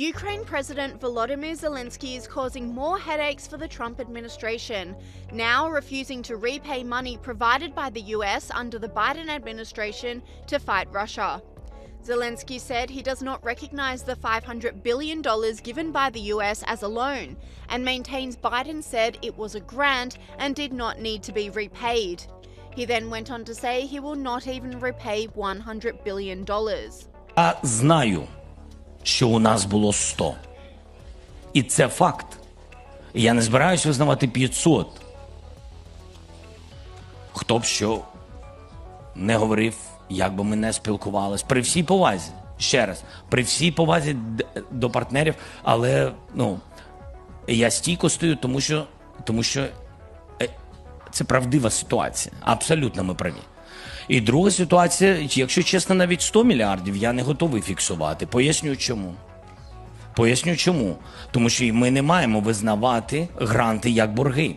Ukraine President Volodymyr Zelensky is causing more headaches for the Trump administration, now refusing to repay money provided by the US under the Biden administration to fight Russia. Zelensky said he does not recognize the $500 billion given by the US as a loan, and maintains Biden said it was a grant and did not need to be repaid. He then went on to say he will not even repay $100 billion. Знаю, що у нас було 100. І це факт. Я не збираюсь визнавати 500. Хто б що не говорив, як би ми не спілкувалися. При всій повазі, ще раз, при всій повазі до партнерів, але, я стійко стою, тому що це правдива ситуація. Абсолютно ми праві. І друга ситуація, якщо чесно, навіть 100 мільярдів я не готовий фіксувати. Поясню чому. Тому що ми не маємо визнавати гранти як борги.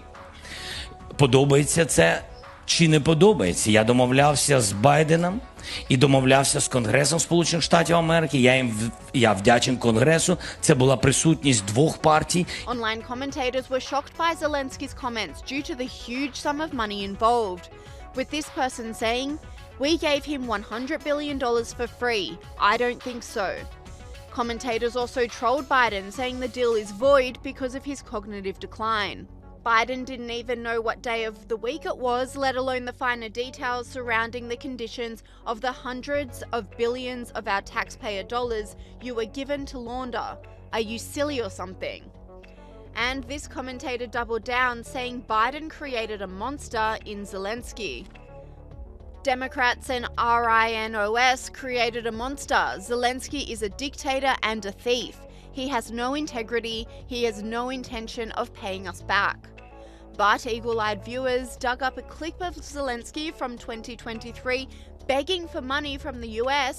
Подобається це чи не подобається? Я домовлявся з Байденом і домовлявся з Конгресом Сполучених Штатів Америки. Я вдячний Конгресу. Це була присутність двох партій. Online commentators were shocked by Zelensky's comments due to the huge sum of money involved, with this person saying, "We gave him $100 billion for free. I don't think so." Commentators also trolled Biden, saying the deal is void because of his cognitive decline. Biden didn't even know what day of the week it was, let alone the finer details surrounding the conditions of the hundreds of billions of our taxpayer dollars you were given to launder. Are you silly or something? And this commentator doubled down, saying Biden created a monster in Zelensky. Democrats and RINOS created a monster. Zelensky is a dictator and a thief. He has no integrity. He has no intention of paying us back. But eagle-eyed viewers dug up a clip of Zelensky from 2023 begging for money from the US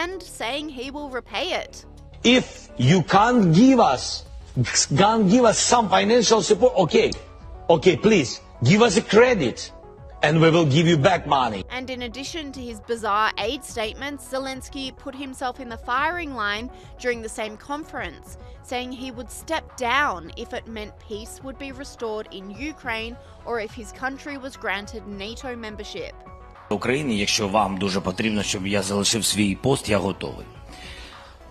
and saying he will repay it. If you can't give us some financial support, okay, please, give us a credit and we will give you back money. And in addition to his bizarre aid statements, Zelensky put himself in the firing line during the same conference, saying he would step down if it meant peace would be restored in Ukraine or if his country was granted NATO membership. Україні, якщо вам дуже потрібно, щоб я залишив свій пост, я готовий.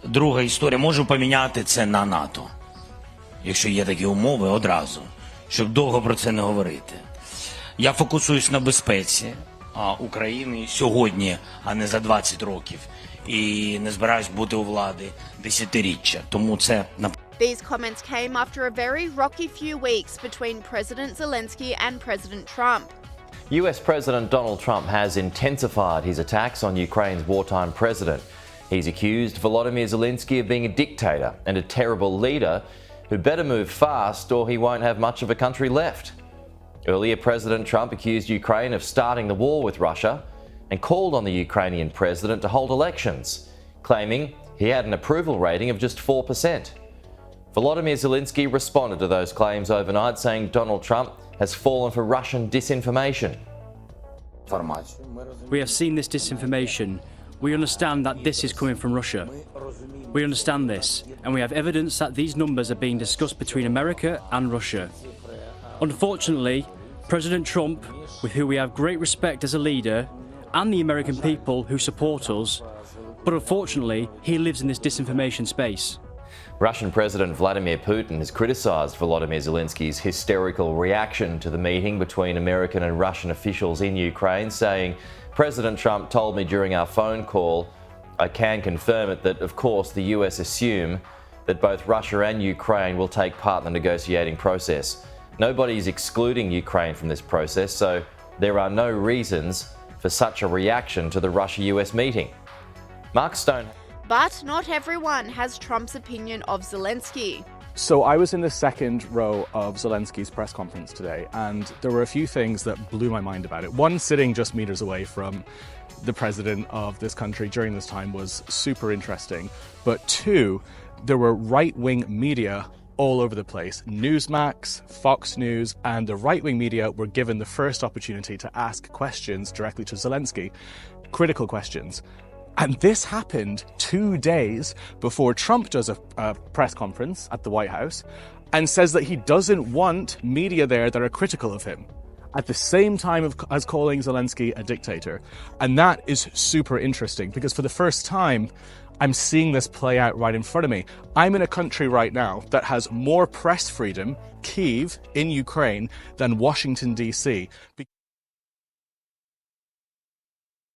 Друга історія, можу поміняти це на НАТО. Якщо є такі умови, одразу, щоб довго про це не говорити. Я фокусуюсь на безпеці України сьогодні, а не за 20 років. І не збираюсь бути у влади десятиріччя. Тому це... These comments came after a very rocky few weeks between President Zelensky and President Trump. US President Donald Trump has intensified his attacks on Ukraine's wartime president. He's accused Volodymyr Zelensky of being a dictator and a terrible leader who better move fast or he won't have much of a country left. Earlier, President Trump accused Ukraine of starting the war with Russia and called on the Ukrainian president to hold elections, claiming he had an approval rating of just 4%. Volodymyr Zelensky responded to those claims overnight, saying Donald Trump has fallen for Russian disinformation. We have seen this disinformation. We understand that this is coming from Russia. We understand this, and we have evidence that these numbers are being discussed between America and Russia. Unfortunately, President Trump, with who we have great respect as a leader, and the American people who support us, but unfortunately, he lives in this disinformation space. Russian President Vladimir Putin has criticised Volodymyr Zelensky's hysterical reaction to the meeting between American and Russian officials in Ukraine, saying, "President Trump told me during our phone call, I can confirm it, that of course the US assume that both Russia and Ukraine will take part in the negotiating process. Nobody is excluding Ukraine from this process, so there are no reasons for such a reaction to the Russia-US meeting." Mark Stone. But not everyone has Trump's opinion of Zelensky. So I was in the second row of Zelensky's press conference today, and there were a few things that blew my mind about it. One, sitting just meters away from the president of this country during this time was super interesting. But two, there were right-wing media all over the place. Newsmax, Fox News, and the right-wing media were given the first opportunity to ask questions directly to Zelensky, critical questions. And this happened 2 days before Trump does a press conference at the White House and says that he doesn't want media there that are critical of him, at the same time as calling Zelensky a dictator. And that is super interesting because for the first time, I'm seeing this play out right in front of me. I'm in a country right now that has more press freedom, Kyiv, in Ukraine, than Washington, D.C.